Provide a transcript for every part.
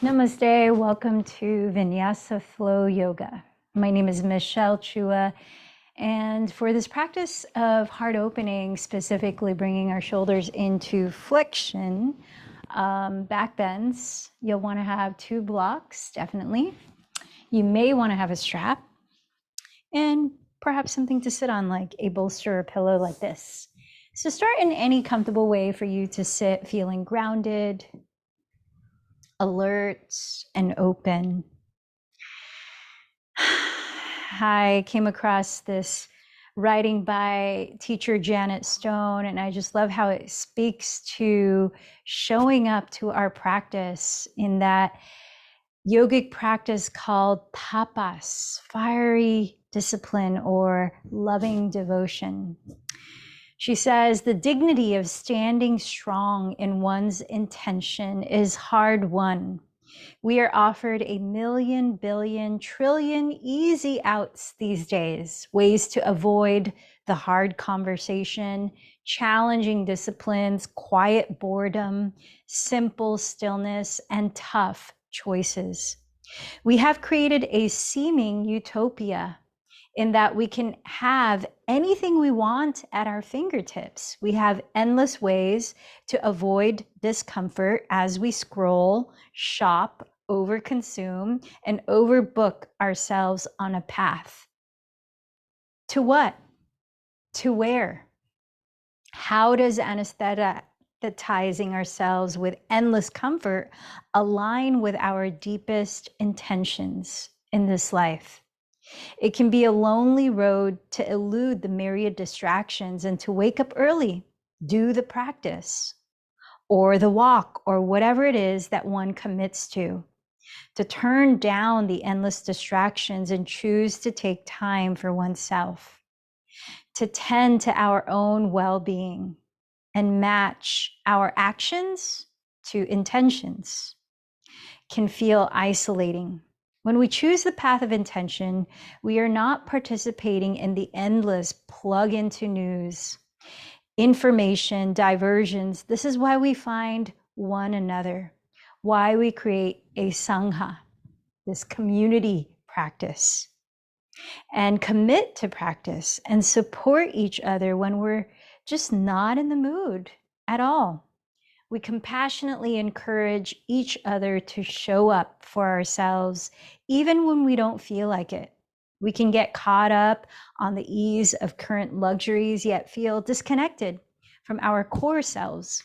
Namaste, welcome to Vinyasa Flow Yoga. My name is Michelle Chua, and for this practice of heart opening, specifically bringing our shoulders into flexion, back bends, you'll want to have 2 blocks, definitely. You may want to have a strap and perhaps something to sit on, like a bolster or pillow like this. So start in any comfortable way for you to sit feeling grounded, alert, and open. I came across this writing by teacher Janet Stone, and I just love how it speaks to showing up to our practice in that yogic practice called tapas, fiery discipline or loving devotion. She says, the dignity of standing strong in one's intention is hard won. We are offered a million, billion, trillion easy outs these days, ways to avoid the hard conversation, challenging disciplines, quiet boredom, simple stillness, and tough choices. We have created a seeming utopia in that we can have anything we want at our fingertips. We have endless ways to avoid discomfort as we scroll, shop, overconsume, and overbook ourselves on a path. To what? To where? How does anesthetizing ourselves with endless comfort align with our deepest intentions in this life? It can be a lonely road to elude the myriad distractions and to wake up early, do the practice, or the walk, or whatever it is that one commits to turn down the endless distractions and choose to take time for oneself, to tend to our own well-being and match our actions to intentions, can feel isolating. When we choose the path of intention, we are not participating in the endless plug into news, information, diversions. This is why we find one another, why we create a sangha, this community practice, and commit to practice and support each other when we're just not in the mood at all. We compassionately encourage each other to show up for ourselves, even when we don't feel like it. We can get caught up on the ease of current luxuries, yet feel disconnected from our core selves.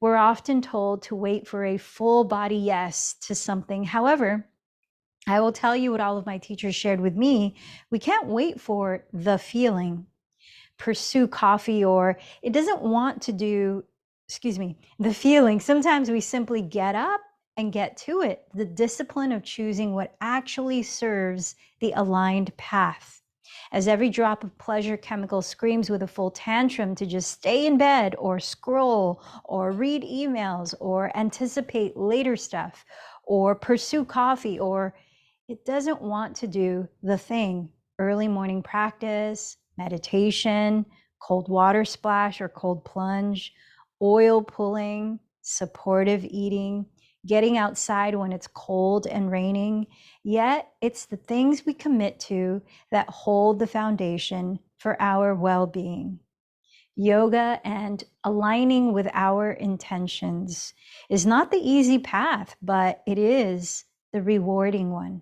We're often told to wait for a full body yes to something. However, I will tell you what all of my teachers shared with me. We can't wait for the feeling, pursue coffee, or it doesn't want to do the feeling. Sometimes we simply get up and get to it. The discipline of choosing what actually serves the aligned path. As every drop of pleasure chemical screams with a full tantrum to just stay in bed or scroll or read emails or anticipate later stuff or pursue coffee, or it doesn't want to do the thing. Early morning practice, meditation, cold water splash or cold plunge, oil pulling, supportive eating, getting outside when it's cold and raining. Yet it's the things we commit to that hold the foundation for our well-being. Yoga and aligning with our intentions is not the easy path, but it is the rewarding one.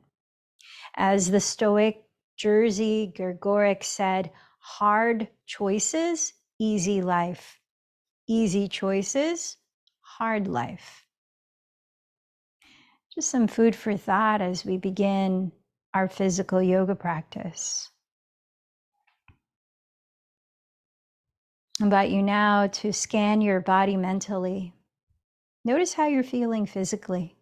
As the Stoic Jerzy Gregoric said, hard choices, easy life. Easy choices, hard life. Just some food for thought as we begin our physical yoga practice. I invite you now to scan your body mentally. Notice how you're feeling physically.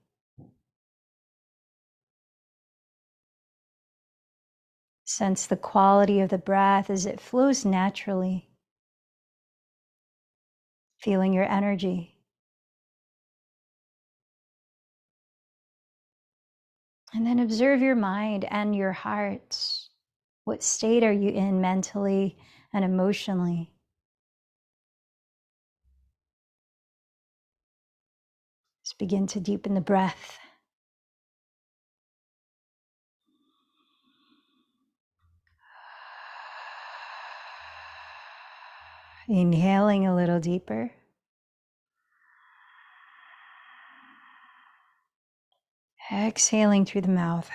Sense the quality of the breath as it flows naturally. Feeling your energy. And then observe your mind and your heart. What state are you in mentally and emotionally? Just begin to deepen the breath. Inhaling a little deeper. Exhaling through the mouth.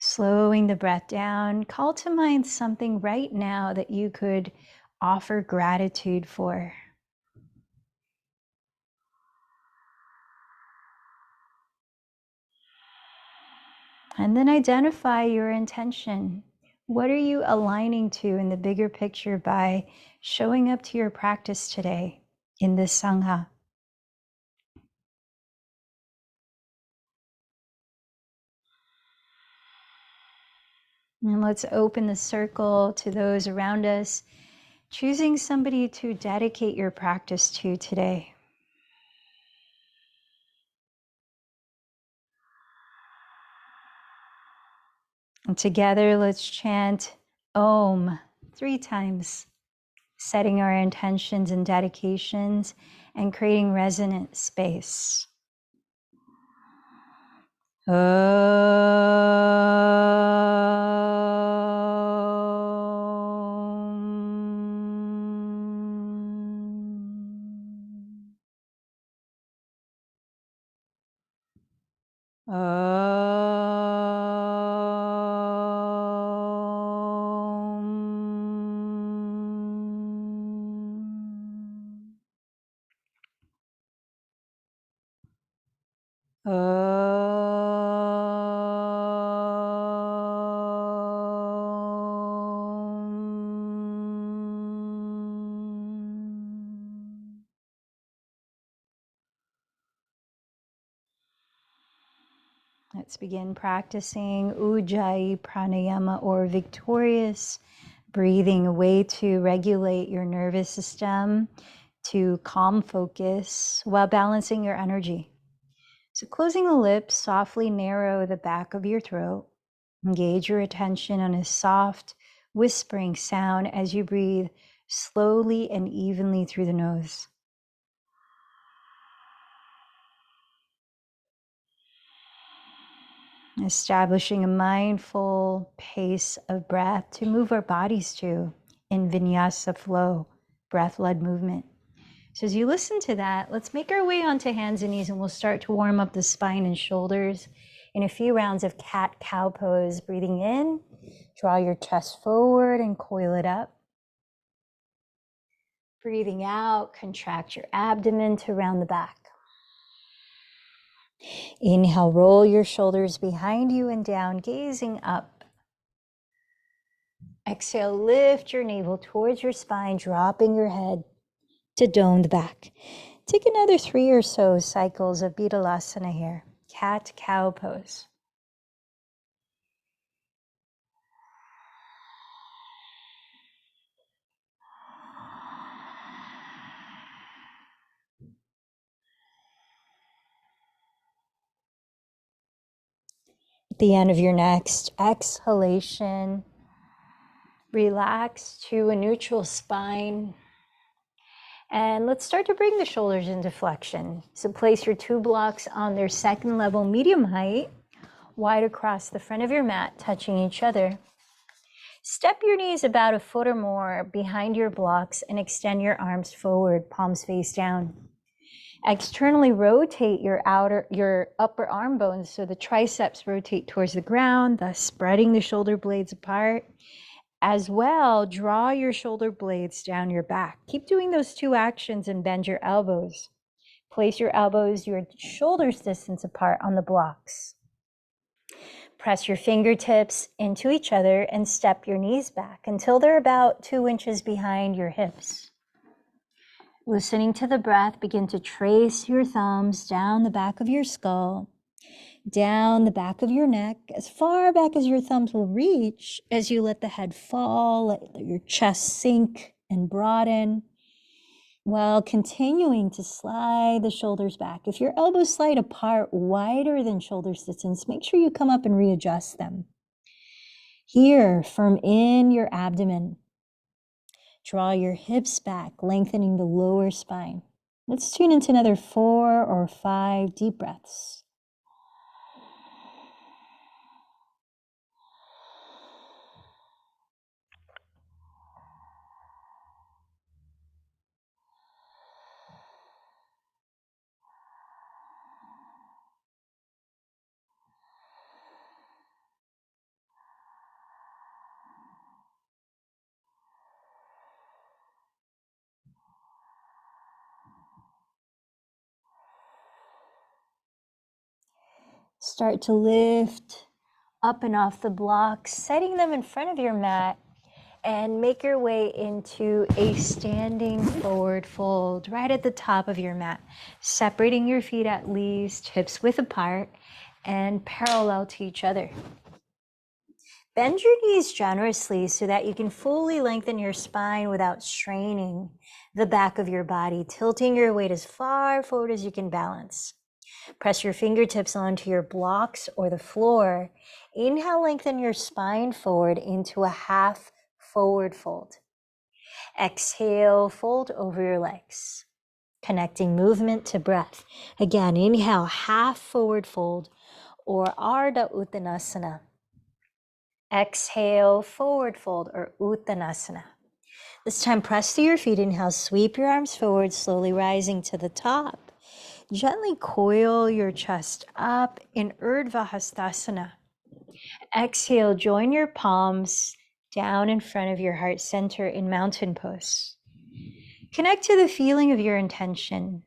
Slowing the breath down. Call to mind something right now that you could offer gratitude for. And then identify your intention. What are you aligning to in the bigger picture by showing up to your practice today in this Sangha? And let's open the circle to those around us, choosing somebody to dedicate your practice to today. And together, let's chant Om 3 times, setting our intentions and dedications and creating resonant space. Let's begin practicing Ujjayi Pranayama, or victorious breathing, a way to regulate your nervous system, to calm focus while balancing your energy. So closing the lips, softly narrow the back of your throat. Engage your attention on a soft, whispering sound as you breathe slowly and evenly through the nose. Establishing a mindful pace of breath to move our bodies to in Vinyasa flow, breath-led movement. So as you listen to that, let's make our way onto hands and knees, and we'll start to warm up the spine and shoulders in a few rounds of cat-cow pose. Breathing in, draw your chest forward and coil it up. Breathing out, contract your abdomen to round the back. Inhale, roll your shoulders behind you and down, gazing up. Exhale, lift your navel towards your spine, dropping your head to domed back. Take another 3 or so cycles of Vinyasa here. Cat-cow pose. At the end of your next exhalation, relax to a neutral spine. And let's start to bring the shoulders into flexion. So place your 2 blocks on their second level, medium height, wide across the front of your mat, touching each other. Step your knees about a foot or more behind your blocks and extend your arms forward, palms face down. Externally rotate your upper arm bones so the triceps rotate towards the ground, thus spreading the shoulder blades apart. As well, draw your shoulder blades down your back. Keep doing those 2 actions and bend your elbows. Place your elbows your shoulders distance apart on the blocks. Press your fingertips into each other and step your knees back until they're about 2 inches behind your hips. Listening to the breath, begin to trace your thumbs down the back of your skull, down the back of your neck, as far back as your thumbs will reach as you let the head fall, let your chest sink and broaden, while continuing to slide the shoulders back. If your elbows slide apart wider than shoulder distance, make sure you come up and readjust them. Here, firm in your abdomen. Draw your hips back, lengthening the lower spine. Let's tune into another 4 or 5 deep breaths. Start to lift up and off the blocks, setting them in front of your mat, and make your way into a standing forward fold right at the top of your mat, separating your feet at least, hips width apart and parallel to each other. Bend your knees generously so that you can fully lengthen your spine without straining the back of your body, tilting your weight as far forward as you can balance. Press your fingertips onto your blocks or the floor. Inhale, lengthen your spine forward into a half forward fold. Exhale, fold over your legs, connecting movement to breath. Again, inhale, half forward fold or Ardha Uttanasana. Exhale, forward fold or Uttanasana. This time, press to your feet. Inhale, sweep your arms forward, slowly rising to the top. Gently coil your chest up in Urdhva Hastasana. Exhale, join your palms down in front of your heart center in mountain pose. Connect to the feeling of your intention.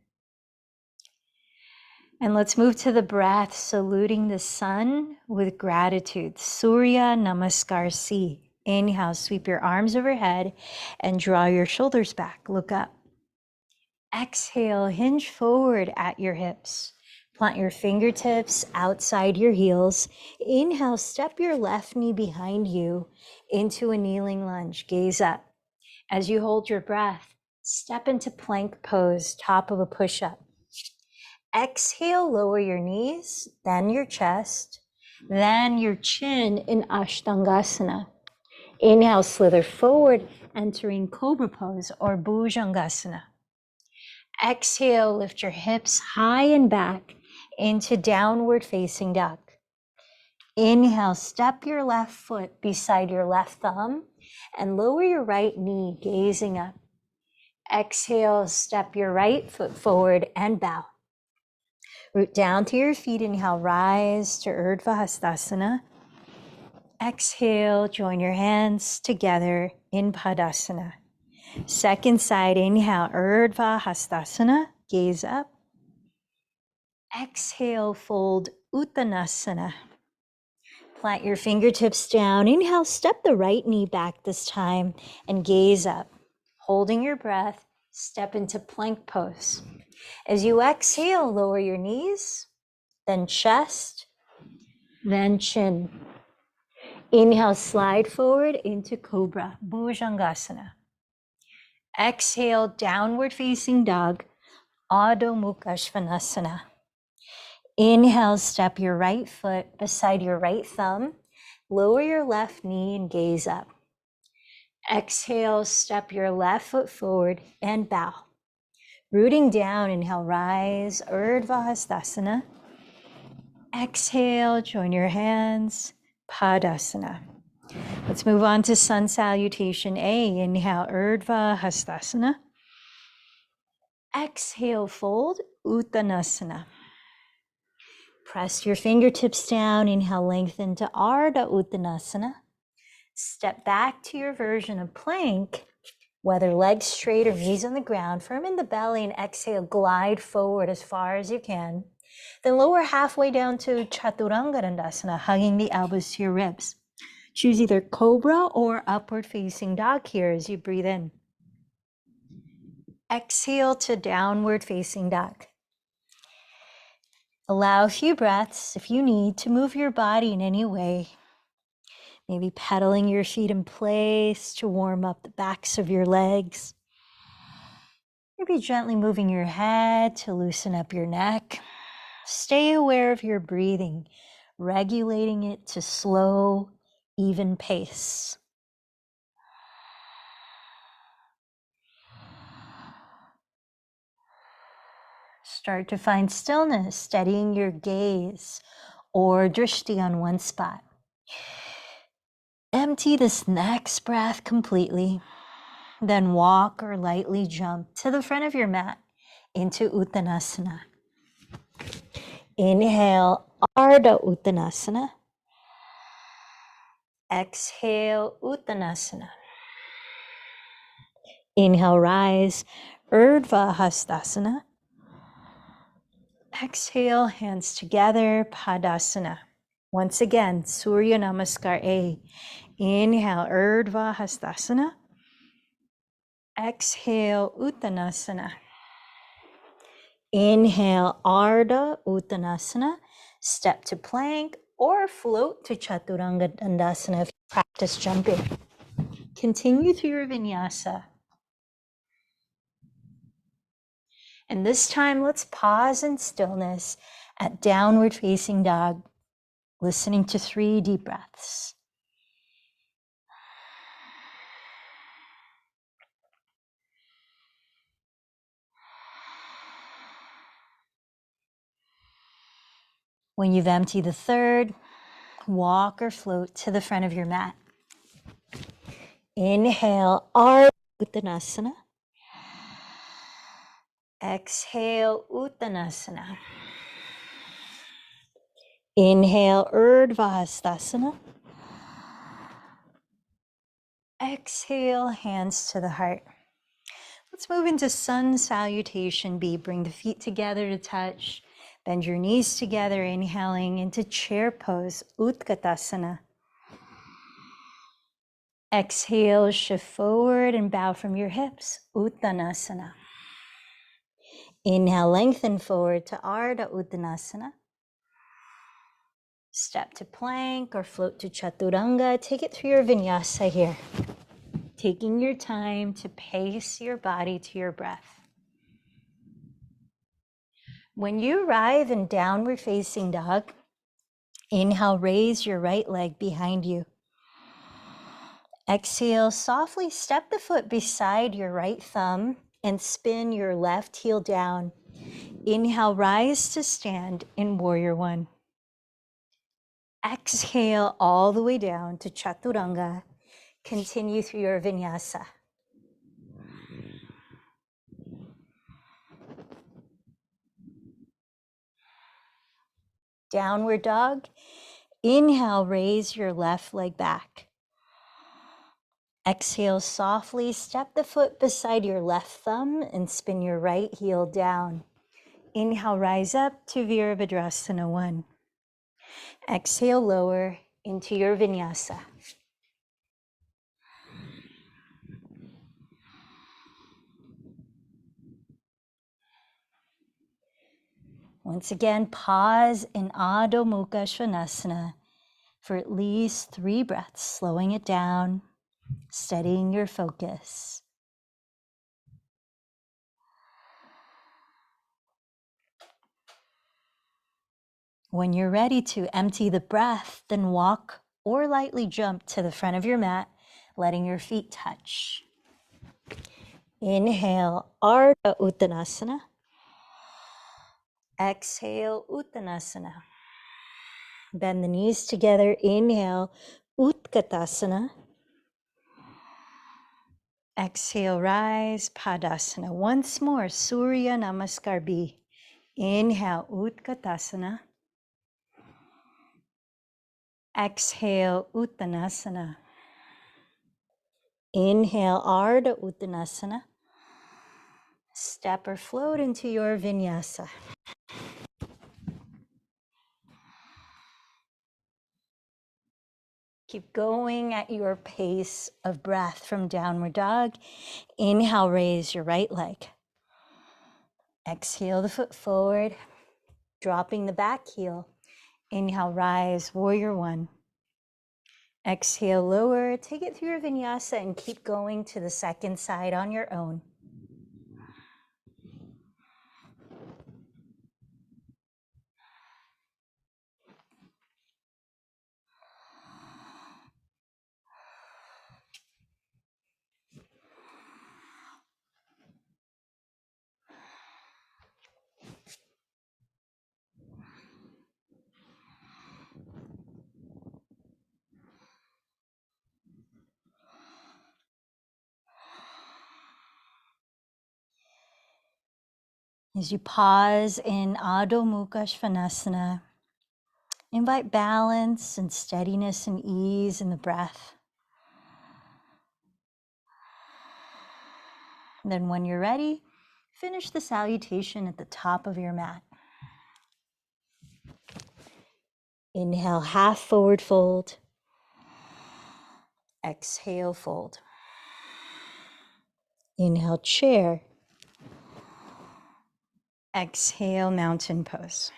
And let's move to the breath, saluting the sun with gratitude. Surya Namaskar Si. Inhale, sweep your arms overhead and draw your shoulders back. Look up. Exhale, hinge forward at your hips. Plant your fingertips outside your heels. Inhale, step your left knee behind you into a kneeling lunge. Gaze up. As you hold your breath, step into plank pose, top of a push-up. Exhale, lower your knees, then your chest, then your chin in Ashtangasana. Inhale, slither forward, entering Cobra pose or Bhujangasana. Exhale, lift your hips high and back into downward facing dog. Inhale, step your left foot beside your left thumb and lower your right knee, gazing up. Exhale, step your right foot forward and bow. Root down to your feet. Inhale, rise to Urdhva Hastasana. Exhale, join your hands together in Padasana. Second side, inhale, Urdhva Hastasana. Gaze up. Exhale, fold Uttanasana. Plant your fingertips down. Inhale, step the right knee back this time and gaze up. Holding your breath, step into plank pose. As you exhale, lower your knees, then chest, then chin. Inhale, slide forward into Cobra, Bhujangasana. Exhale, downward facing dog, Adho Mukha Svanasana. Inhale, step your right foot beside your right thumb, lower your left knee and gaze up. Exhale, step your left foot forward and bow. Rooting down, inhale, rise, Urdhva Hastasana. Exhale, join your hands, Padasana. Let's move on to Sun Salutation A. Inhale, Urdhva Hastasana. Exhale, fold, Uttanasana. Press your fingertips down. Inhale, lengthen to Ardha Uttanasana. Step back to your version of plank, whether legs straight or knees on the ground, firm in the belly, and exhale, glide forward as far as you can. Then lower halfway down to Chaturanga Dandasana, hugging the elbows to your ribs. Choose either Cobra or upward facing dog here as you breathe in. Exhale to downward facing dog. Allow a few breaths if you need to move your body in any way. Maybe pedaling your feet in place to warm up the backs of your legs. Maybe gently moving your head to loosen up your neck. Stay aware of your breathing, regulating it to slow, even pace. Start to find stillness, steadying your gaze or drishti on one spot. Empty this next breath completely. Then walk or lightly jump to the front of your mat into Uttanasana. Inhale, Ardha Uttanasana. Exhale, Uttanasana. Inhale, rise, Urdhva Hastasana. Exhale, hands together, Padasana. Once again, Surya Namaskar A. Inhale, Urdhva Hastasana. Exhale, Uttanasana. Inhale, Ardha Uttanasana. Step to plank or float to Chaturanga Dandasana if you practice jumping. Continue through your vinyasa. And this time, let's pause in stillness at downward facing dog, listening to 3 deep breaths. When you've emptied the third, walk or float to the front of your mat. Inhale, Ardha Uttanasana. Exhale, Uttanasana. Inhale, Urdhva Hastasana. Exhale, hands to the heart. Let's move into sun salutation B. Bring the feet together to touch. Bend your knees together, inhaling into chair pose, Utkatasana. Exhale, shift forward and bow from your hips, Uttanasana. Inhale, lengthen forward to Ardha Uttanasana. Step to plank or float to Chaturanga. Take it through your vinyasa here. Taking your time to pace your body to your breath. When you arrive in downward facing dog, inhale, raise your right leg behind you. Exhale, softly step the foot beside your right thumb and spin your left heel down. Inhale, rise to stand in Warrior One. Exhale all the way down to Chaturanga. Continue through your vinyasa. Downward dog. Inhale, raise your left leg back. Exhale, softly step the foot beside your left thumb and spin your right heel down. Inhale, rise up to Virabhadrasana 1. Exhale, lower into your vinyasa. Once again, pause in Adho Mukha Svanasana for at least 3 breaths, slowing it down, steadying your focus. When you're ready to empty the breath, then walk or lightly jump to the front of your mat, letting your feet touch. Inhale, Ardha Uttanasana. Exhale, Uttanasana. Bend the knees together. Inhale, Utkatasana. Exhale, rise, Padasana. Once more, Surya Namaskar B. Inhale, Utkatasana. Exhale, Uttanasana. Inhale, Ardha Uttanasana. Step or float into your vinyasa. Keep going at your pace of breath from downward dog. Inhale, raise your right leg. Exhale the foot forward, dropping the back heel. Inhale, rise, Warrior One. Exhale, lower, take it through your vinyasa and keep going to the second side on your own. As you pause in Adho Mukha Svanasana, invite balance and steadiness and ease in the breath. And then when you're ready, finish the salutation at the top of your mat. Inhale, half forward fold. Exhale, fold. Inhale, chair. Exhale, mountain pose.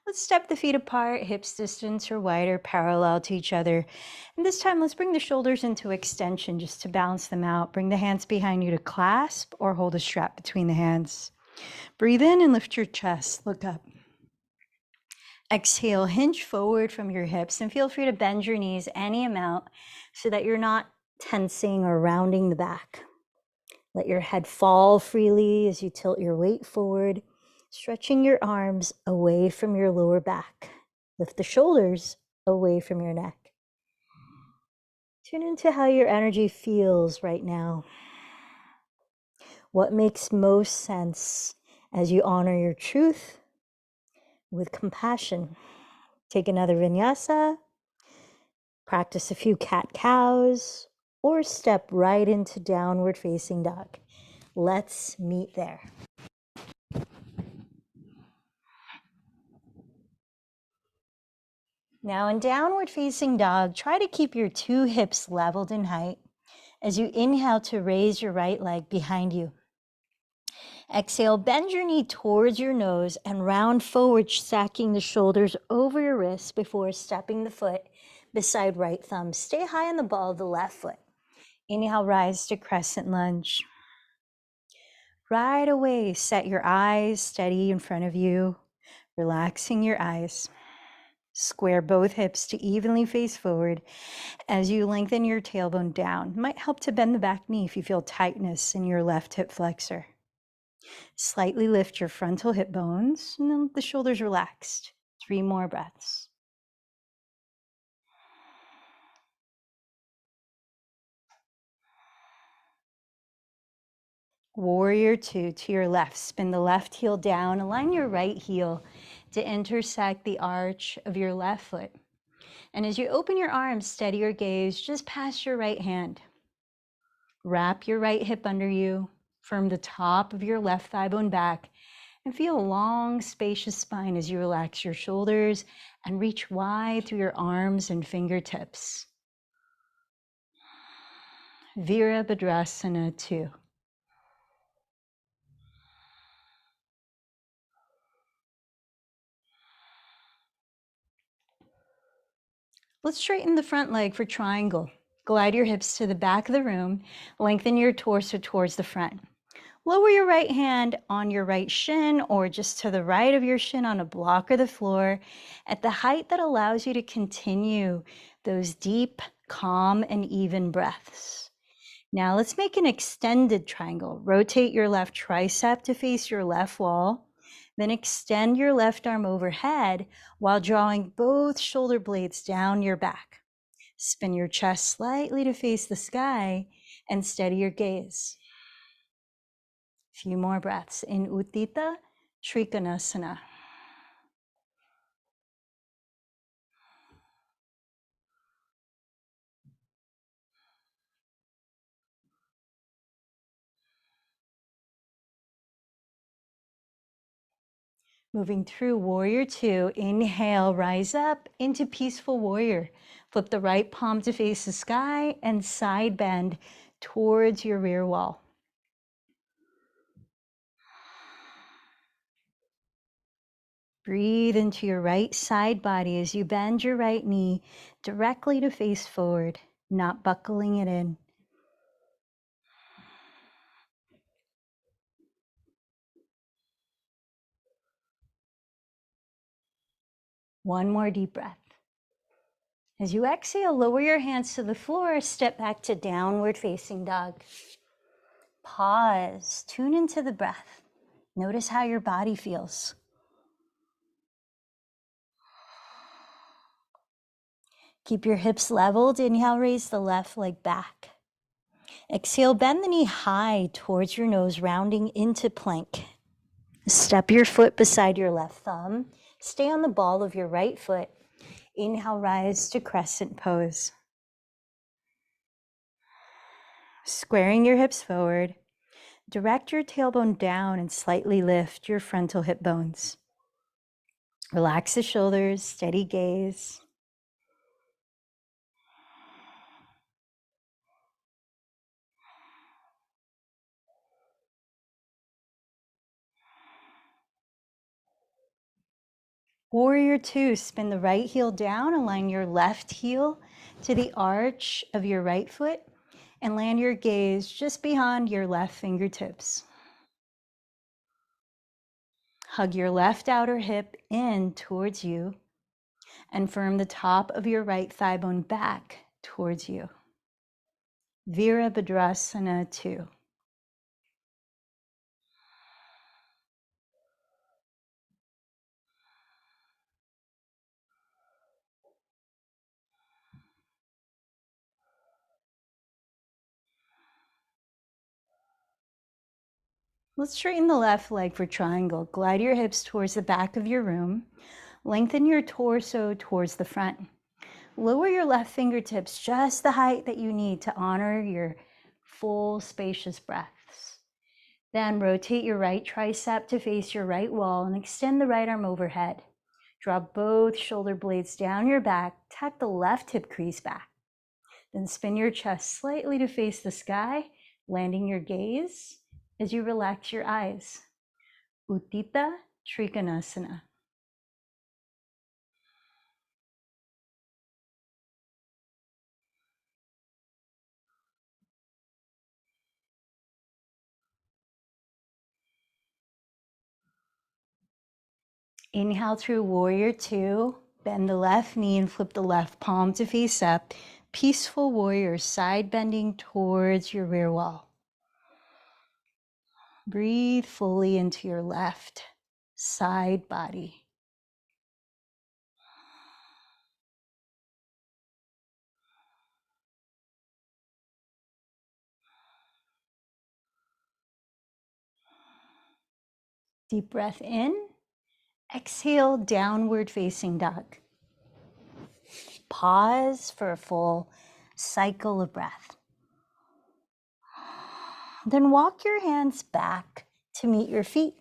Let's step the feet apart, hips distance or wider, parallel to each other. And this time, let's bring the shoulders into extension just to balance them out. Bring the hands behind you to clasp or hold a strap between the hands. Breathe in and lift your chest. Look up. Exhale, hinge forward from your hips and feel free to bend your knees any amount so that you're not tensing or rounding the back. Let your head fall freely as you tilt your weight forward, stretching your arms away from your lower back. Lift the shoulders away from your neck. Tune into how your energy feels right now. What makes most sense as you honor your truth with compassion. Take another vinyasa, practice a few cat-cows, or step right into downward facing dog. Let's meet there. Now in downward facing dog, try to keep your two hips leveled in height as you inhale to raise your right leg behind you. Exhale, bend your knee towards your nose and round forward, stacking the shoulders over your wrists before stepping the foot beside right thumb. Stay high on the ball of the left foot. Inhale, rise to crescent lunge. Right away, set your eyes steady in front of you, relaxing your eyes. Square both hips to evenly face forward as you lengthen your tailbone down. It might help to bend the back knee if you feel tightness in your left hip flexor. Slightly lift your frontal hip bones and then the shoulders relaxed. 3 more breaths. Warrior 2 to your left. Spin the left heel down. Align your right heel to intersect the arch of your left foot. And as you open your arms, steady your gaze just past your right hand. Wrap your right hip under you. Firm the top of your left thigh bone back. And feel a long, spacious spine as you relax your shoulders and reach wide through your arms and fingertips. Virabhadrasana 2. Let's straighten the front leg for triangle. Glide your hips to the back of the room. Lengthen your torso towards the front. Lower your right hand on your right shin or just to the right of your shin on a block or the floor at the height that allows you to continue those deep, calm, and even breaths. Now let's make an extended triangle. Rotate your left tricep to face your left wall. Then extend your left arm overhead while drawing both shoulder blades down your back. Spin your chest slightly to face the sky and steady your gaze. Few more breaths in Utthita Trikonasana. Moving through Warrior 2, inhale, rise up into Peaceful Warrior. Flip the right palm to face the sky and side bend towards your rear wall. Breathe into your right side body as you bend your right knee directly to face forward, not buckling it in. One more deep breath. As you exhale, lower your hands to the floor, step back to downward facing dog. Pause, tune into the breath. Notice how your body feels. Keep your hips leveled. Inhale, raise the left leg back. Exhale, bend the knee high towards your nose, rounding into plank. Step your foot beside your left thumb. Stay on the ball of your right foot. Inhale, rise to crescent pose. Squaring your hips forward. Direct your tailbone down and slightly lift your frontal hip bones. Relax the shoulders, steady gaze. Warrior two, spin the right heel down, align your left heel to the arch of your right foot, and land your gaze just behind your left fingertips. Hug your left outer hip in towards you and firm the top of your right thigh bone back towards you. Virabhadrasana 2. Let's straighten the left leg for triangle. Glide your hips towards the back of your room. Lengthen your torso towards the front. Lower your left fingertips just the height that you need to honor your full spacious breaths. Then rotate your right tricep to face your right wall and extend the right arm overhead. Draw both shoulder blades down your back, tuck the left hip crease back. Then spin your chest slightly to face the sky, landing your gaze as you relax your eyes. Utthita Trikonasana. Inhale through warrior two. Bend the left knee and flip the left palm to face up. Peaceful warrior, side bending towards your rear wall. Breathe fully into your left side body. Deep breath in. Exhale, downward facing dog. Pause for a full cycle of breath. Then walk your hands back to meet your feet.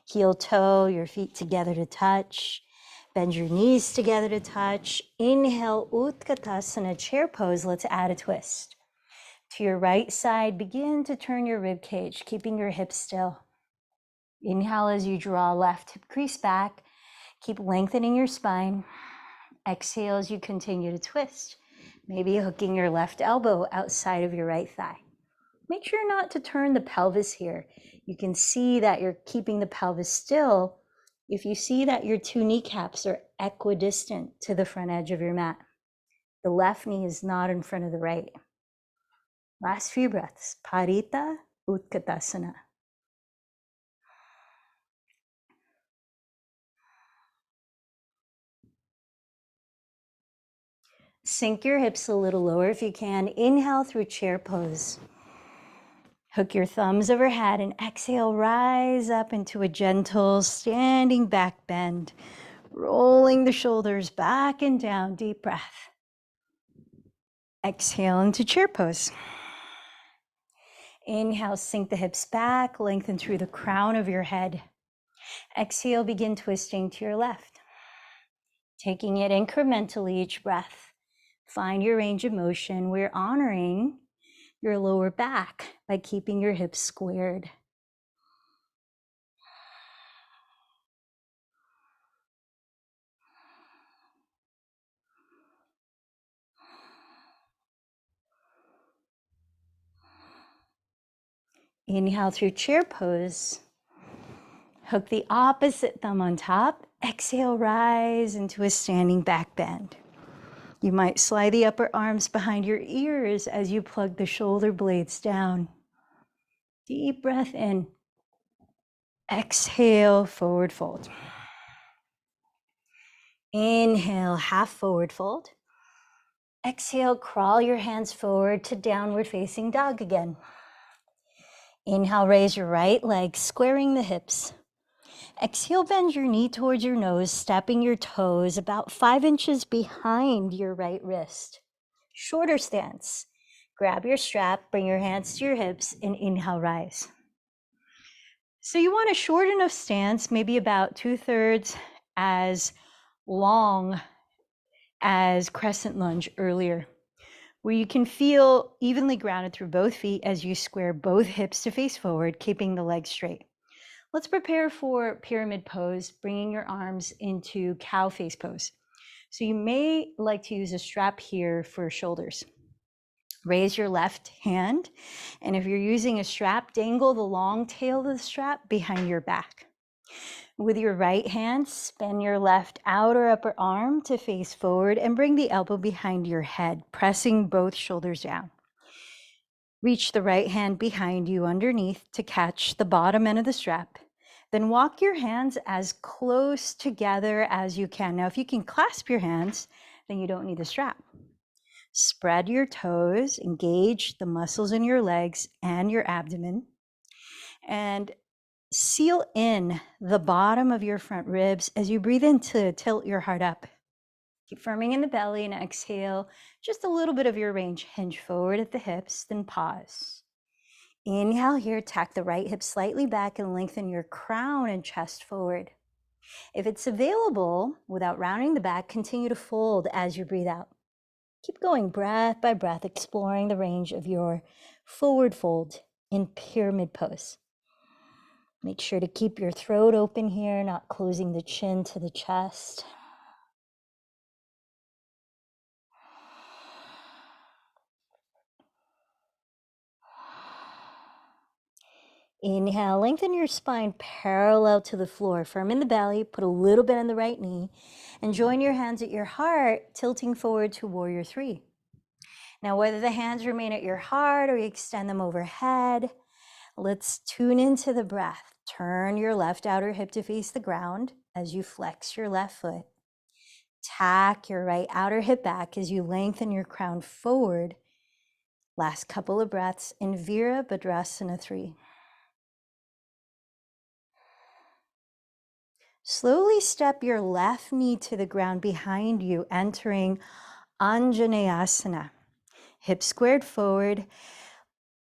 Heel toe, your feet together to touch. Bend your knees together to touch. Inhale, Utkatasana, chair pose. Let's add a twist. To your right side, begin to turn your rib cage, keeping your hips still. Inhale as you draw left hip crease back. Keep lengthening your spine. Exhale as you continue to twist. Maybe hooking your left elbow outside of your right thigh. Make sure not to turn the pelvis here. You can see that you're keeping the pelvis still if you see that your two kneecaps are equidistant to the front edge of your mat. The left knee is not in front of the right. Last few breaths. Parita Utkatasana. Sink your hips a little lower if you can. Inhale through chair pose. Hook your thumbs overhead and exhale, rise up into a gentle standing back bend, rolling the shoulders back and down, deep breath. Exhale into chair pose. Inhale, sink the hips back, lengthen through the crown of your head. Exhale, begin twisting to your left. Taking it incrementally each breath. Find your range of motion. We're honoring your lower back by keeping your hips squared. Inhale through chair pose. Hook the opposite thumb on top. Exhale, rise into a standing back bend. You might slide the upper arms behind your ears as you plug the shoulder blades down. Deep breath in. Exhale, forward fold. Inhale, half forward fold. Exhale, crawl your hands forward to downward facing dog again. Inhale, raise your right leg, squaring the hips. Exhale, bend your knee towards your nose, stepping your toes about 5 inches behind your right wrist. Shorter stance. Grab your strap, bring your hands to your hips, and inhale, rise. So you want a short enough stance, maybe about 2/3 as long as crescent lunge earlier, where you can feel evenly grounded through both feet as you square both hips to face forward, keeping the legs straight. Let's prepare for pyramid pose, bringing your arms into cow face pose. So you may like to use a strap here for shoulders. Raise your left hand, and if you're using a strap, dangle the long tail of the strap behind your back. With your right hand, spin your left outer upper arm to face forward and bring the elbow behind your head, pressing both shoulders down. Reach the right hand behind you underneath to catch the bottom end of the strap. Then walk your hands as close together as you can. Now, if you can clasp your hands, then you don't need the strap. Spread your toes, engage the muscles in your legs and your abdomen, and seal in the bottom of your front ribs as you breathe in to tilt your heart up. Keep firming in the belly and exhale just a little bit of your range. Hinge forward at the hips, then pause. Inhale here, tack the right hip slightly back and lengthen your crown and chest forward. If it's available, without rounding the back, continue to fold as you breathe out. Keep going breath by breath, exploring the range of your forward fold in pyramid pose. Make sure to keep your throat open here, not closing the chin to the chest. Inhale, lengthen your spine parallel to the floor. Firm in the belly, put a little bit on the right knee, and join your hands at your heart, tilting forward to warrior three. Now, whether the hands remain at your heart or you extend them overhead, let's tune into the breath. Turn your left outer hip to face the ground as you flex your left foot. Tack your right outer hip back as you lengthen your crown forward. Last couple of breaths in Virabhadrasana 3. Slowly step your left knee to the ground behind you, entering Anjaneyasana. Hips squared forward.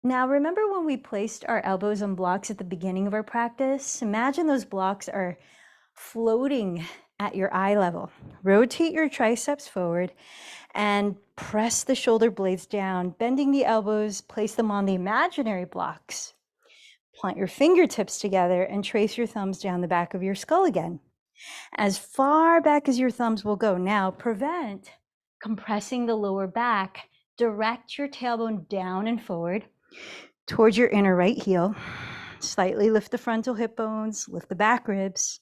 Now, remember when we placed our elbows on blocks at the beginning of our practice? Imagine those blocks are floating at your eye level. Rotate your triceps forward and press the shoulder blades down, bending the elbows, place them on the imaginary blocks. Plant your fingertips together and trace your thumbs down the back of your skull again, as far back as your thumbs will go. Now, prevent compressing the lower back. Direct your tailbone down and forward towards your inner right heel. Slightly lift the frontal hip bones, lift the back ribs.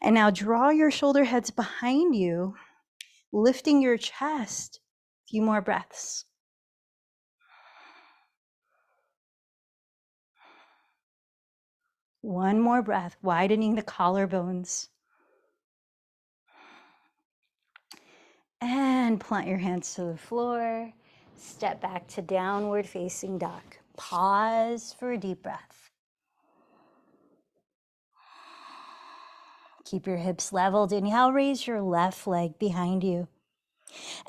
And now draw your shoulder heads behind you, lifting your chest. A few more breaths. One more breath, widening the collarbones. And plant your hands to the floor. Step back to downward facing dog. Pause for a deep breath. Keep your hips leveled. Inhale, raise your left leg behind you.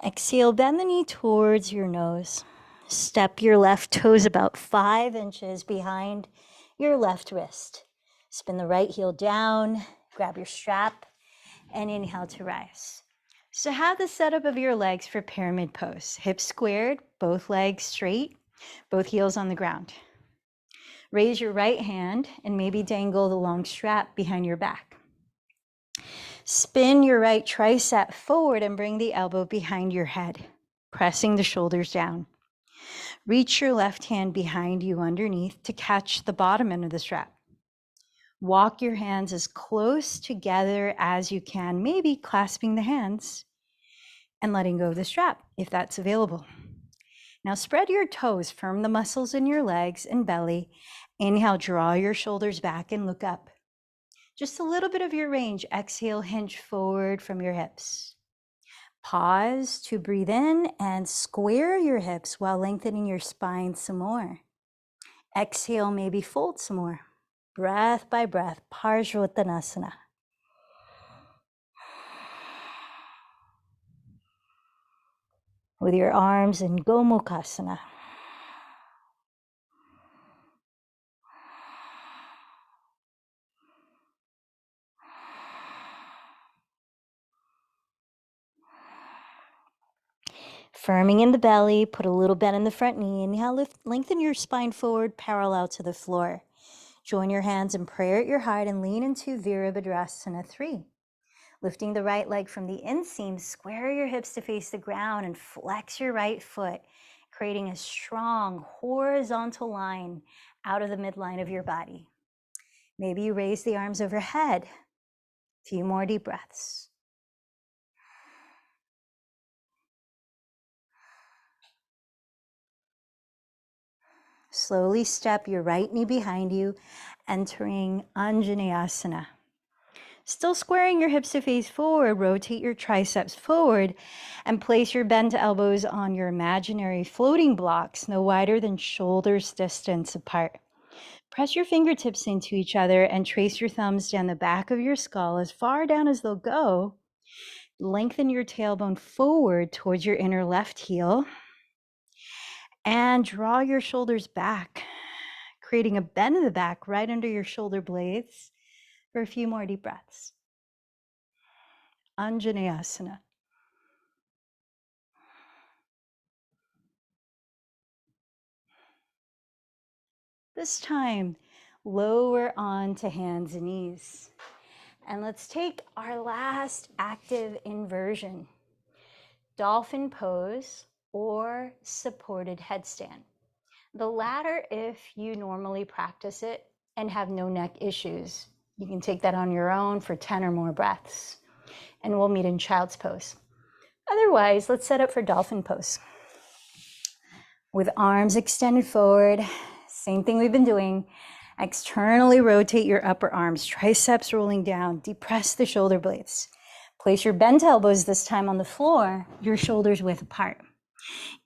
Exhale, bend the knee towards your nose. Step your left toes about 5 inches behind your left wrist. Spin the right heel down, grab your strap, and inhale to rise. So have the setup of your legs for pyramid pose. Hips squared, both legs straight, both heels on the ground. Raise your right hand and maybe dangle the long strap behind your back. Spin your right tricep forward and bring the elbow behind your head, pressing the shoulders down. Reach your left hand behind you underneath to catch the bottom end of the strap. Walk your hands as close together as you can, maybe clasping the hands and letting go of the strap if that's available. Now spread your toes, firm the muscles in your legs and belly. Inhale, draw your shoulders back and look up. Just a little bit of your range. Exhale, hinge forward from your hips. Pause to breathe in and square your hips while lengthening your spine some more. Exhale, maybe fold some more. Breath by breath, Parsvottanasana. With your arms in Gomukhasana. Firming in the belly, put a little bend in the front knee. Inhale, lengthen your spine forward, parallel to the floor. Join your hands in prayer at your heart and lean into Virabhadrasana 3. Lifting the right leg from the inseam, square your hips to face the ground and flex your right foot, creating a strong horizontal line out of the midline of your body. Maybe you raise the arms overhead. A few more deep breaths. Slowly step your right knee behind you, entering Anjaneyasana. Still squaring your hips to face forward, rotate your triceps forward and place your bent elbows on your imaginary floating blocks, no wider than shoulders distance apart. Press your fingertips into each other and trace your thumbs down the back of your skull as far down as they'll go. Lengthen your tailbone forward towards your inner left heel and draw your shoulders back, creating a bend in the back right under your shoulder blades for a few more deep breaths. Anjaneyasana. This time, lower onto hands and knees. And let's take our last active inversion. Dolphin pose or supported headstand. The latter if you normally practice it and have no neck issues. You can take that on your own for 10 or more breaths. And we'll meet in child's pose. Otherwise, let's set up for dolphin pose. With arms extended forward, same thing we've been doing. Externally rotate your upper arms, triceps rolling down, depress the shoulder blades. Place your bent elbows this time on the floor, your shoulders width apart.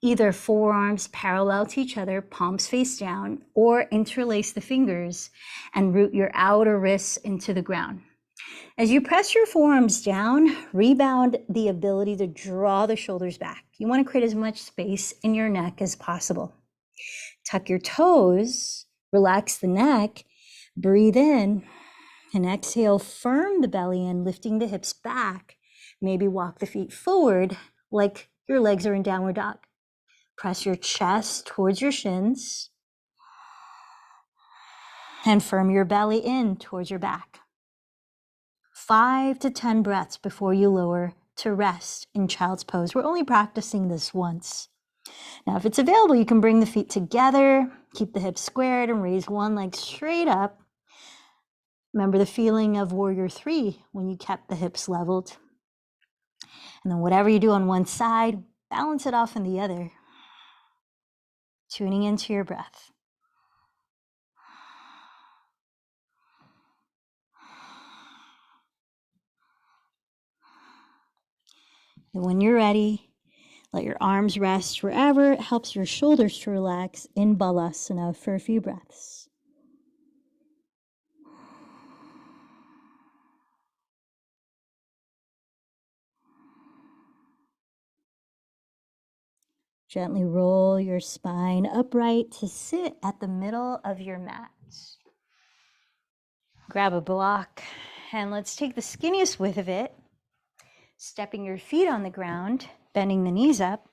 Either forearms parallel to each other, palms face down, or interlace the fingers and root your outer wrists into the ground. As you press your forearms down, rebound the ability to draw the shoulders back. You want to create as much space in your neck as possible. Tuck your toes, relax the neck, breathe in, and exhale, firm the belly in, lifting the hips back. Maybe walk the feet forward like your legs are in downward dog. Press your chest towards your shins and firm your belly in towards your back. 5 to 10 breaths before you lower to rest in child's pose. We're only practicing this once. Now, if it's available, you can bring the feet together, keep the hips squared, and raise one leg straight up. Remember the feeling of Warrior 3 when you kept the hips leveled. And then whatever you do on one side, balance it off on the other. Tuning into your breath. And when you're ready, let your arms rest wherever it helps your shoulders to relax in Balasana for a few breaths. Gently roll your spine upright to sit at the middle of your mat. Grab a block and let's take the skinniest width of it, stepping your feet on the ground, bending the knees up.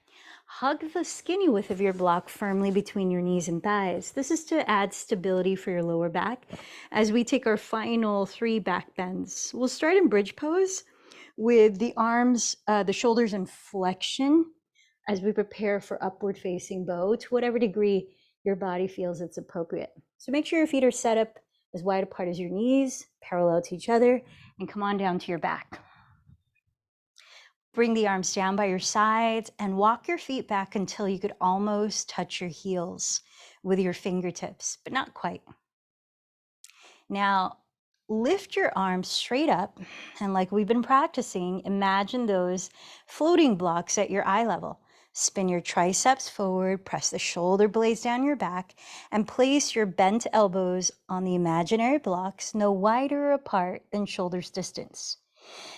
Hug the skinny width of your block firmly between your knees and thighs. This is to add stability for your lower back as we take our final 3 back bends. We'll start in bridge pose with the arms, the shoulders in flexion as we prepare for upward facing bow to whatever degree your body feels it's appropriate. So make sure your feet are set up as wide apart as your knees, parallel to each other, and come on down to your back. Bring the arms down by your sides and walk your feet back until you could almost touch your heels with your fingertips, but not quite. Now, lift your arms straight up, and like we've been practicing, imagine those floating blocks at your eye level. Spin your triceps forward, press the shoulder blades down your back, and place your bent elbows on the imaginary blocks no wider apart than shoulders distance.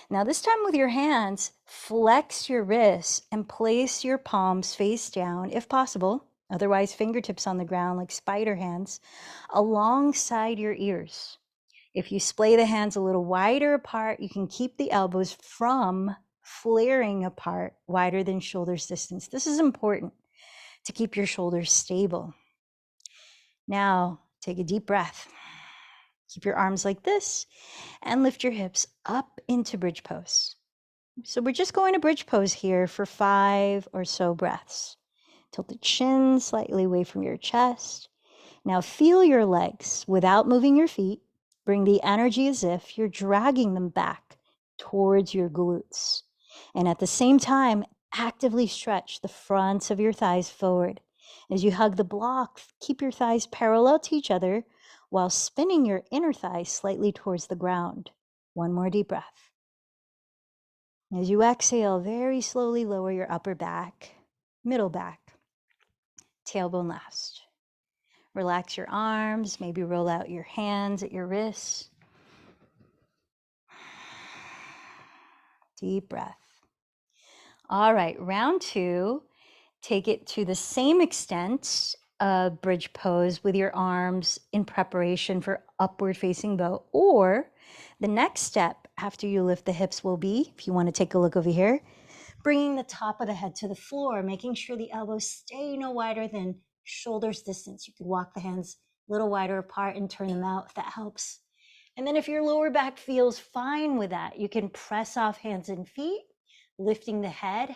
Now this time with your hands, flex your wrists and place your palms face down if possible, otherwise fingertips on the ground like spider hands, alongside your ears. If you splay the hands a little wider apart, you can keep the elbows from flaring apart wider than shoulders distance. This is important to keep your shoulders stable. Now, take a deep breath. Keep your arms like this and lift your hips up into bridge pose. So we're just going to bridge pose here for 5 or so breaths. Tilt the chin slightly away from your chest. Now feel your legs without moving your feet. Bring the energy as if you're dragging them back towards your glutes. And at the same time, actively stretch the fronts of your thighs forward. As you hug the block, keep your thighs parallel to each other while spinning your inner thighs slightly towards the ground. One more deep breath. As you exhale, very slowly lower your upper back, middle back, tailbone last. Relax your arms, maybe roll out your hands at your wrists. Deep breath. All right, round 2. Take it to the same extent of bridge pose with your arms in preparation for upward facing bow. Or the next step after you lift the hips will be, if you want to take a look over here, bringing the top of the head to the floor, making sure the elbows stay no wider than shoulders distance. You could walk the hands a little wider apart and turn them out if that helps. And then if your lower back feels fine with that, you can press off hands and feet, lifting the head,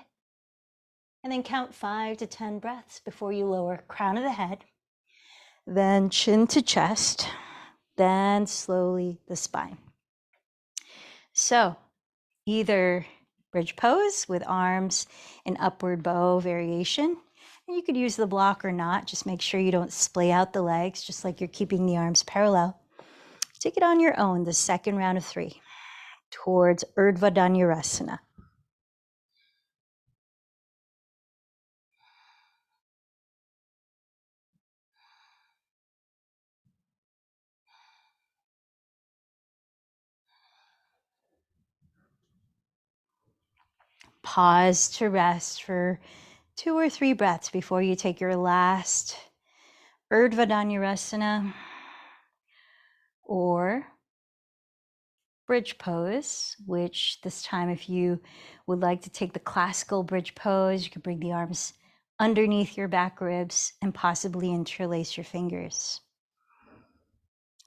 and then count 5 to 10 breaths before you lower crown of the head, then chin to chest, then slowly the spine. So either bridge pose with arms in upward bow variation, and you could use the block or not. Just make sure you don't splay out the legs, just like you're keeping the arms parallel. Take it on your own, the second round of 3, towards Urdhva Dhanurasana. Pause to rest for 2 or 3 breaths before you take your last Urdhva Dhanurasana or bridge pose, which this time, if you would like to take the classical bridge pose, you can bring the arms underneath your back ribs and possibly interlace your fingers.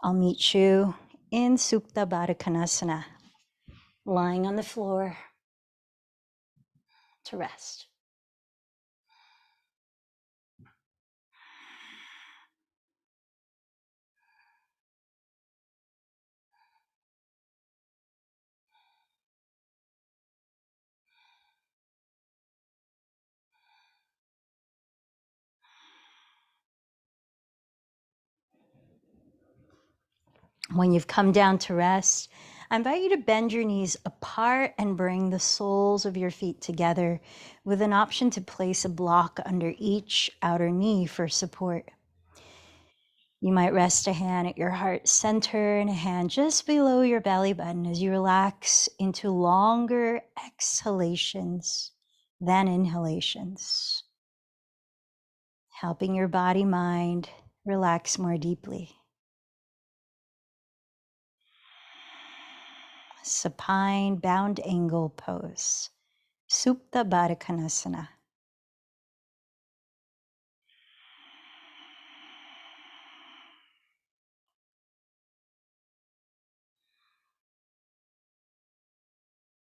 I'll meet you in Supta Baddha Konasana, lying on the floor to rest. When you've come down to rest, I invite you to bend your knees apart and bring the soles of your feet together with an option to place a block under each outer knee for support. You might rest a hand at your heart center and a hand just below your belly button as you relax into longer exhalations than inhalations, helping your body mind relax more deeply. Supine bound angle pose, Supta Baddha Konasana.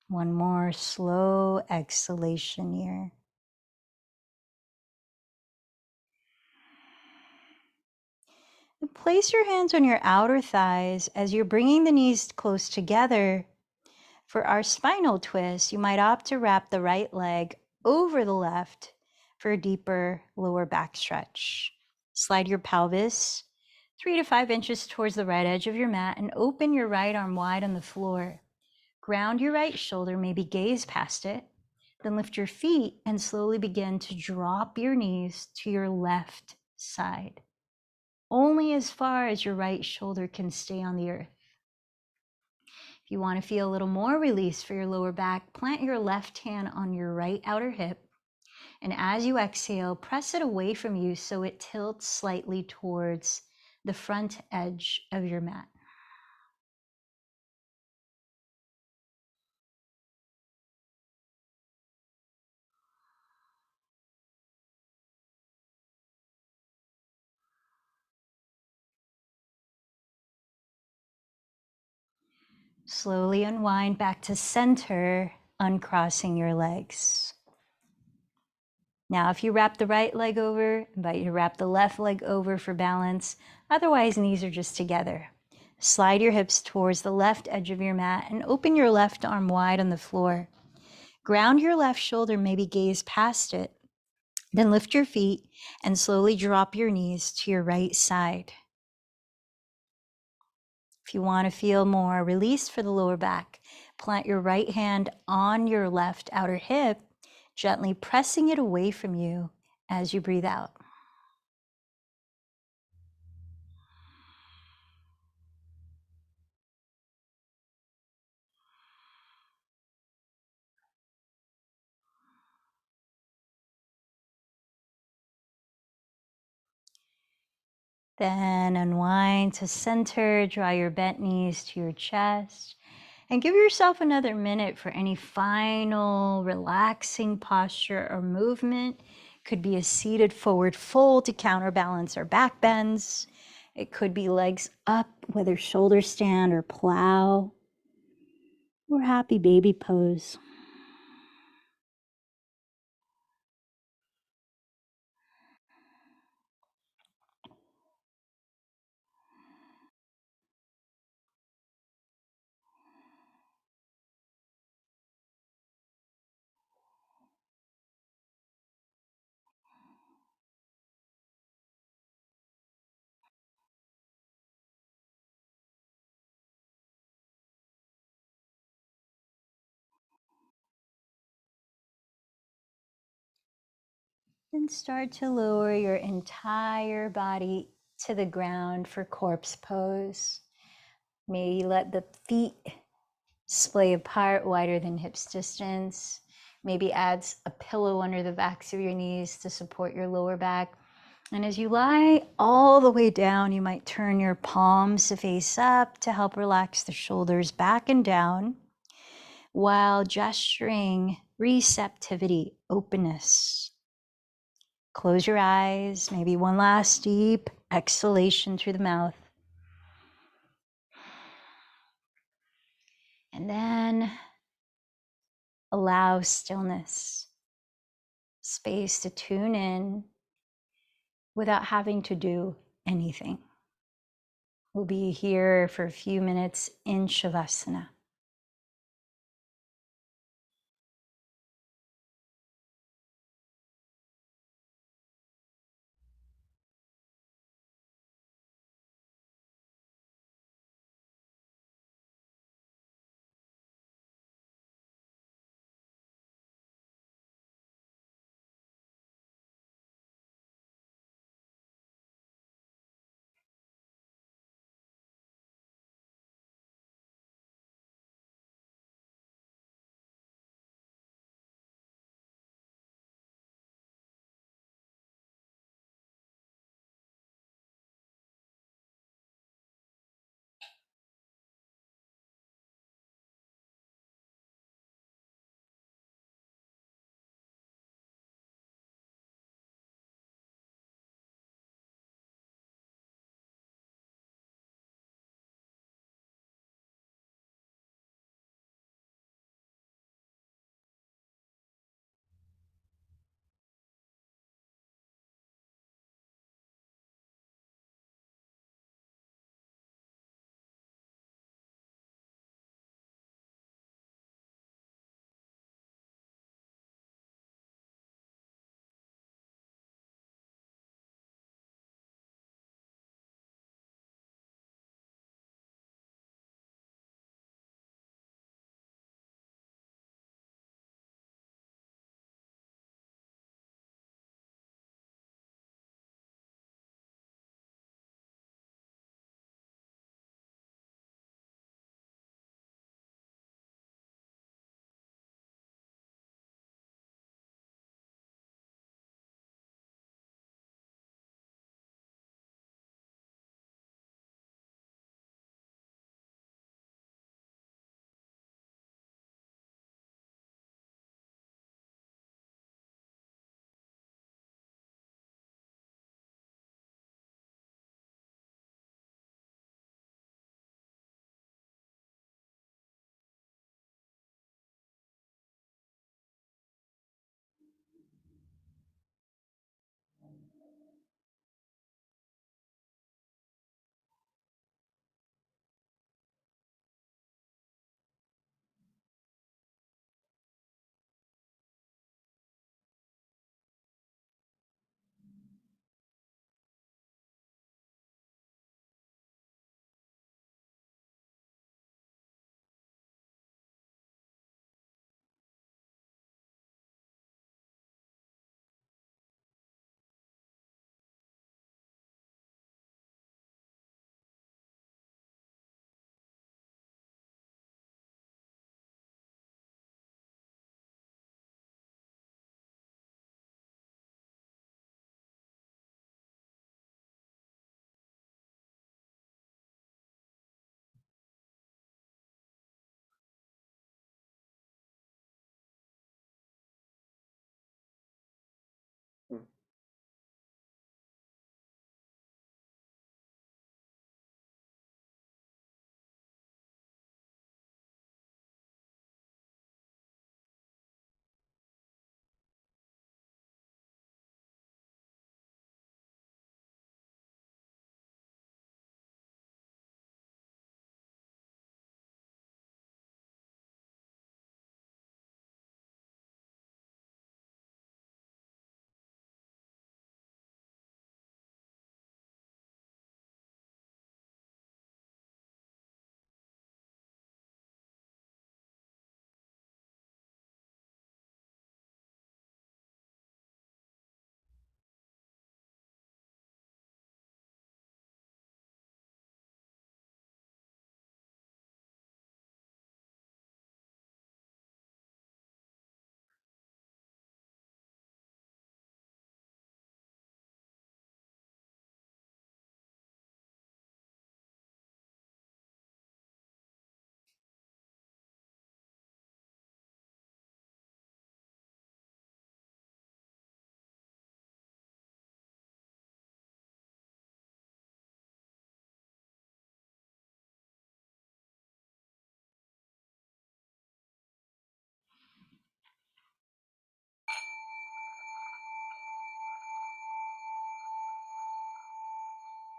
One more slow exhalation here. And place your hands on your outer thighs as you're bringing the knees close together. For our spinal twist, you might opt to wrap the right leg over the left for a deeper lower back stretch. Slide your pelvis 3 to 5 inches towards the right edge of your mat and open your right arm wide on the floor. Ground your right shoulder, maybe gaze past it. Then lift your feet and slowly begin to drop your knees to your left side, only as far as your right shoulder can stay on the earth. If you want to feel a little more release for your lower back, plant your left hand on your right outer hip. And as you exhale, press it away from you so it tilts slightly towards the front edge of your mat. Slowly unwind back to center, uncrossing your legs. Now, if you wrap the right leg over, invite you to wrap the left leg over for balance. Otherwise, knees are just together. Slide your hips towards the left edge of your mat and open your left arm wide on the floor. Ground your left shoulder, maybe gaze past it. Then lift your feet and slowly drop your knees to your right side. If you want to feel more release for the lower back, plant your right hand on your left outer hip, gently pressing it away from you as you breathe out. Then unwind to center, draw your bent knees to your chest, and give yourself another minute for any final relaxing posture or movement. Could be a seated forward fold to counterbalance our back bends. It could be legs up, whether shoulder stand or plow, or happy baby pose. Then start to lower your entire body to the ground for corpse pose. Maybe let the feet splay apart, wider than hips distance. Maybe add a pillow under the backs of your knees to support your lower back. And as you lie all the way down, you might turn your palms to face up to help relax the shoulders back and down, while gesturing receptivity, openness. Close your eyes, maybe one last deep exhalation through the mouth. And then allow stillness, space to tune in without having to do anything. We'll be here for a few minutes in Shavasana.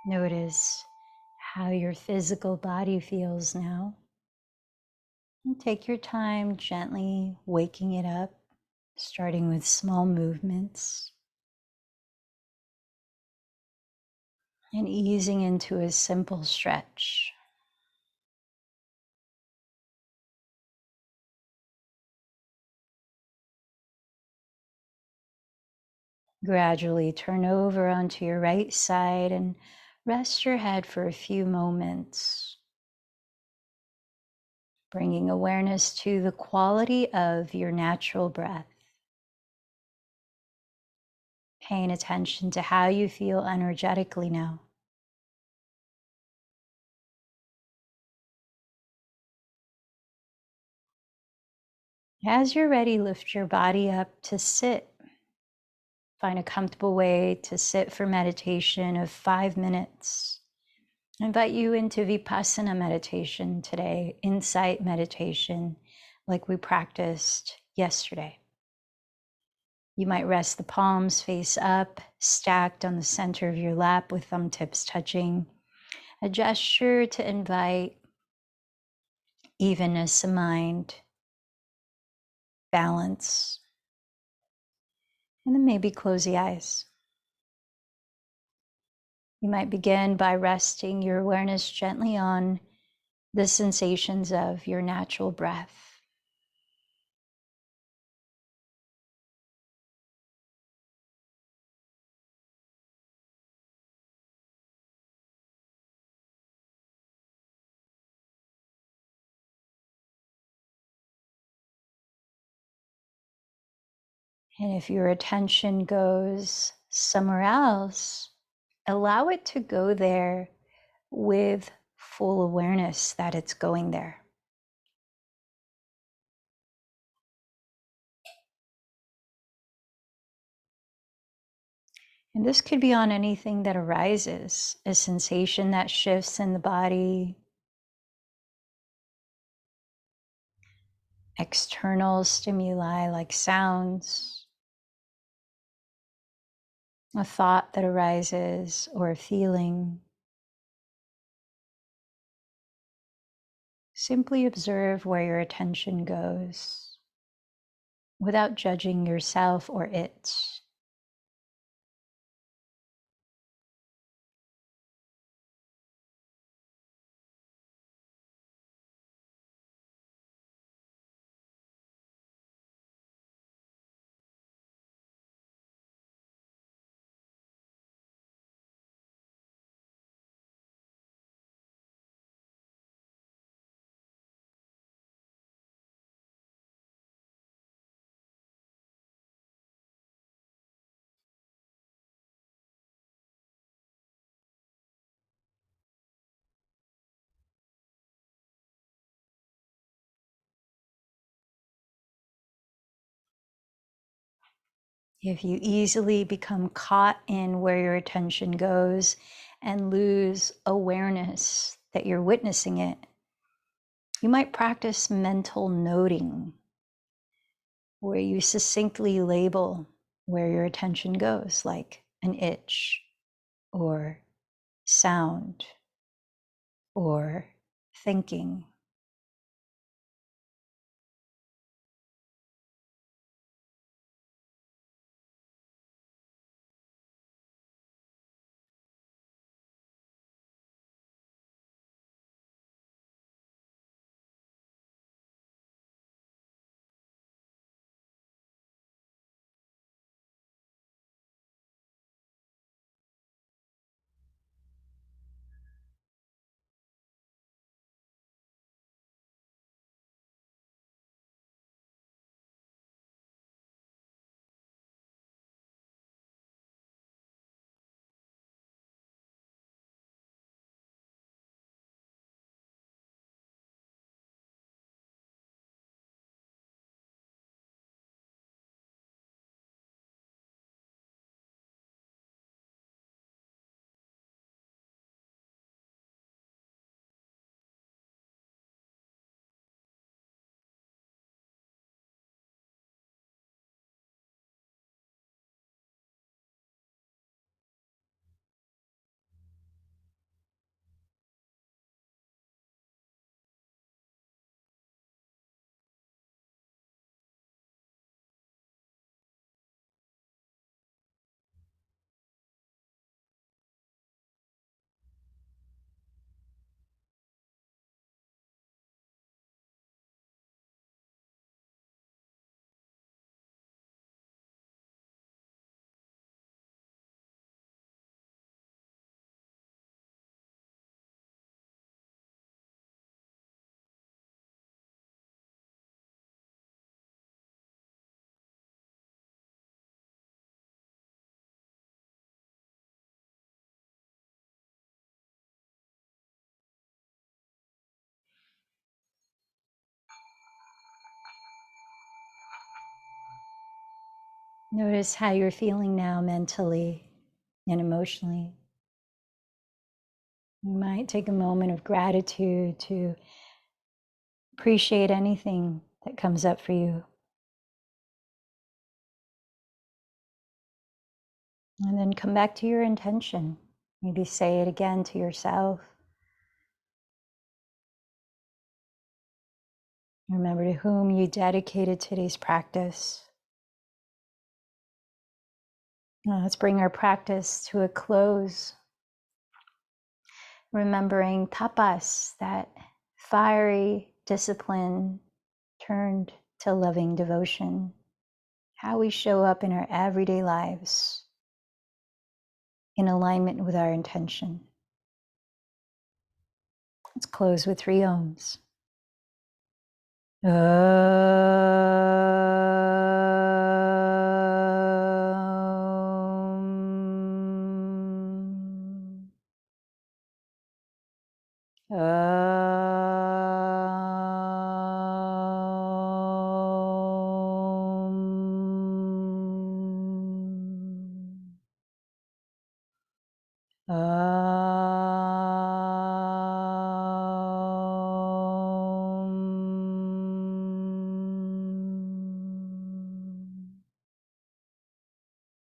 Notice how your physical body feels now. And take your time gently waking it up, starting with small movements and easing into a simple stretch. Gradually turn over onto your right side and rest your head for a few moments, bringing awareness to the quality of your natural breath, paying attention to how you feel energetically now. As you're ready, lift your body up to sit. Find a comfortable way to sit for meditation of 5 minutes. I invite you into Vipassana meditation today, insight meditation, like we practiced yesterday. You might rest the palms face up, stacked on the center of your lap with thumb tips touching, a gesture to invite evenness of mind, balance, and then maybe close the eyes. You might begin by resting your awareness gently on the sensations of your natural breath. And if your attention goes somewhere else, allow it to go there with full awareness that it's going there. And this could be on anything that arises, a sensation that shifts in the body, external stimuli like sounds, a thought that arises, or a feeling. Simply observe where your attention goes without judging yourself or it. If you easily become caught in where your attention goes and lose awareness that you're witnessing it, you might practice mental noting, where you succinctly label where your attention goes, like an itch or sound or thinking. Notice how you're feeling now mentally and emotionally. You might take a moment of gratitude to appreciate anything that comes up for you. And then come back to your intention. Maybe say it again to yourself. Remember to whom you dedicated today's practice. Now let's bring our practice to a close. Remembering tapas, that fiery discipline turned to loving devotion. How we show up in our everyday lives in alignment with our intention. Let's close with 3 ohms.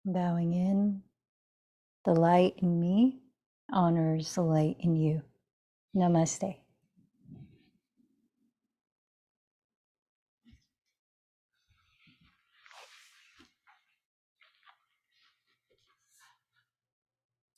Bowing in, the light in me honors the light in you. Namaste.